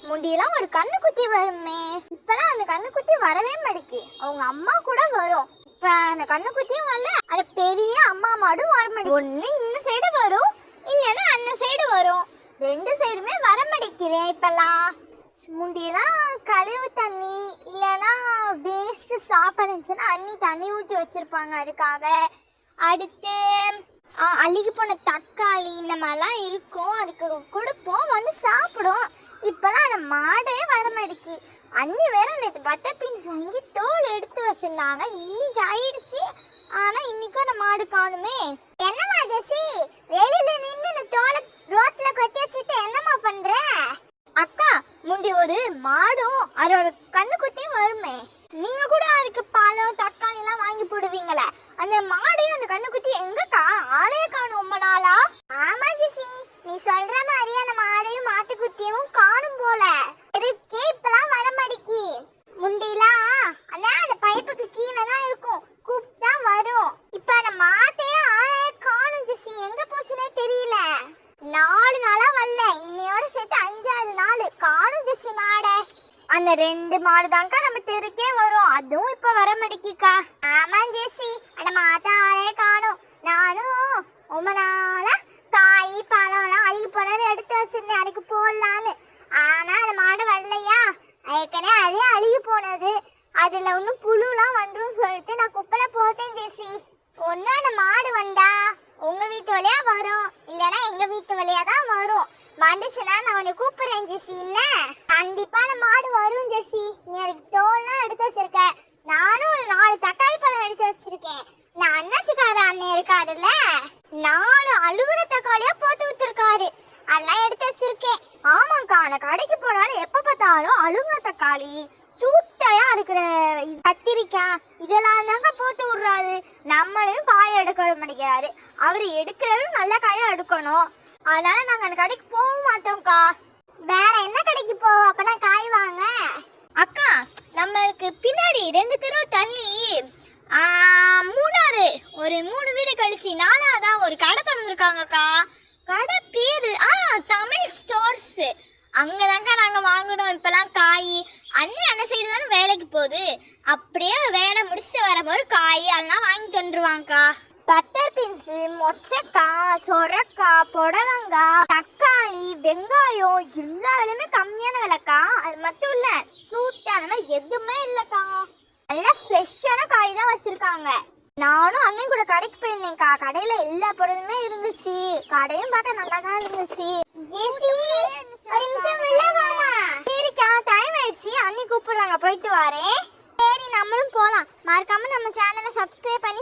முண்டியெல்லாம் ஒரு கண்ணுக்குட்டி வருமே, இப்பெல்லாம் அந்த கண்ணுக்குட்டி வரவே மாட்டேங்குது. அவங்க அம்மா கூட வரும், இப்ப அந்த கண்ணுக்குட்டியும் வரல. அது பெரிய அம்மா மாடும் வர மாட்டேங்குது. ஒண்ணு இந்த சைடு வரும், இல்லைன்னா அந்த சைடு வரும். ரெண்டு சைடுமே வர மாட்டேங்குது இப்பெல்லாம். முண்டியெல்லாம் கழிவு தண்ணி இல்லைன்னா வேஸ்ட் சாப்பாடு இருந்துச்சுன்னா அண்ணி தண்ணி ஊற்றி வச்சிருப்பாங்க அதுக்காக. அடுத்து அழுகி போன தக்காளி இந்த மாதிரிலாம் இருக்கும், அதுக்கு கொடுப்போம், வந்து சாப்பிடும். இப்போலாம் அந்த மாடே வர மாட்டேங்கி. அண்ணி வேற நேற்று பட்டர் பீன்ஸ் வாங்கி தோல் எடுத்து வச்சிருந்தாங்க, இன்னைக்கு ஆயிடுச்சு. ஆனால் இன்னைக்கும் அந்த மாடு காணுமே. என்னம்மா ஜெசி, வெளியில நின்று தோலை ரோட்ல கொத்தி வச்சுட்டு என்னம்மா பண்ற? அக்கா, முண்டி ஒரு மாடும் அதோட கண்ணுக்குட்டியும் வருமே, நீங்க கூட அதுக்கு பழம் தக்காளி எல்லாம் வாங்கி போடுவீங்களே, அந்த மாடையும் அந்த கண்ணுக்குட்டி எங்கக்கா? ஆளையே காணும் ரொம்ப நாளா. ஆமா ஜெசி, நீ சொல்ற மாதிரி அந்த மாடையும் மாட்டுக்குட்டியும் காணும் போல இருக்கு. இப்பெல்லாம் வர மாட்டேங்கி. முண்டிலாம் அந்த பைப்புக்கு கீழே தான் இருக்கும், கூப்பிட்டா வரும். இப்ப அந்த மாட்டையே ஆளையே காணும் ஜெசி, எங்க போச்சுன்னே தெரியல. 4 நாளா வரல, இன்னையோட சேர்த்து 5-6 நாள் காணும் ஜெசி மாடை. அந்த 2 மாடு தான்க்கா நம்ம தெருக்கே வரும், அதுவும் இப்ப வர மாட்டேங்கிக்கா. ஆமா ஜெசி, அந்த மாத்தாலே காணும். நானும் ரொம்ப நாளா காய் பழம்லாம் அழுகி போனது எடுத்து வச்சிருந்தேன் அதுக்கு போடலான்னு. ஆனா அந்த மாடு வரலையா, ஏற்கனவே அதே அழுகி போனது, அதுல ஒன்னும் புழுலாம் வந்துடும் சொல்லிட்டு நான் குப்பையில போட்டேன் ஜெசி. ஒண்ணு அந்த மாடு வந்தா உங்க வீட்டு வழியா வரும், இல்லைன்னா எங்க வீட்டு வழியா தான் வரும். வந்துச்சுன்னா நான் உன்னை கூப்பிடுறேன் ஜெசி. என்ன கண்டிப்பா அந்த மாடு வரும் ஜெசி. நீ எனக்கு தோல்லாம் எடுத்து வச்சிருக்க, நானும் ஒரு 4 தக்காளி பழம் எடுத்து வச்சிருக்கேன். நான் அண்ணாச்சிக்கார அண்ணன் இருக்காருல்ல, 4 அழுகுற தக்காளியா போட்டு விட்டுருக்காரு, அதெல்லாம் எடுத்து வச்சிருக்கேன். ஆமாக்கா, நான் கடைக்கு போனாலும் எப்ப பார்த்தாலும் அழுகுற தக்காளி சூட்டையா இருக்கிற கத்திரிக்காய் இதெல்லாம் தாங்க போட்டு விடுறாரு. நம்மளையும் காய எடுக்க மாட்டேங்கிறாரு, அவர் எடுக்கிறதும் நல்ல காயா எடுக்கணும். அதனால நாங்க அந்த கடைக்கு போக மாட்டோம்க்கா. வேற என்ன கடைக்கு போவோம் அப்பனா காய் வாங்க? அக்கா, நம்மளுக்கு பின்னாடி 2 தெரு தள்ளி மூணாறு ஒரு 3 வீடு கழிச்சு 4ஆவதா ஒரு கடை திறந்துருக்காங்கக்கா. கடை பேரு தமிழ் ஸ்டோர்ஸ். அங்கதான்க்கா நாங்க வாங்கணும் இப்பெல்லாம் காய். அண்ணன் சைடு தானே வேலைக்கு போகுது, அப்படியே வேலை முடிச்சுட்டு வரும்போது காய் அதெல்லாம் வாங்கி தந்துருவாங்கக்கா. பட்டர் பீன்ஸ், மொச்சக்காய், சொரக்காய், புடலங்காய், தக்காளி, வெங்காயம் எல்லா விலையுமே கம்மியான விலைக்கா. அது மட்டும் இல்ல சூட்டான மாதிரி எதுவுமே இல்லக்கா, நல்லா ஃப்ரெஷ்ஷான காய் தான் வச்சிருக்காங்க. நானும் அண்ணன் கூட கடைக்கு போயிருந்தேன்க்கா, கடையில எல்லா பொருளுமே இருந்துச்சு, கடையும் பார்க்க நல்லா தான் இருந்துச்சு. சரிக்கா, டைம் ஆயிடுச்சு, அண்ணி கூப்பிடுறாங்க, போயிட்டு வரேன். சரி நம்மளும் போலாம். மறக்காம நம்ம சேனலை சப்ஸ்கிரைப் பண்ணி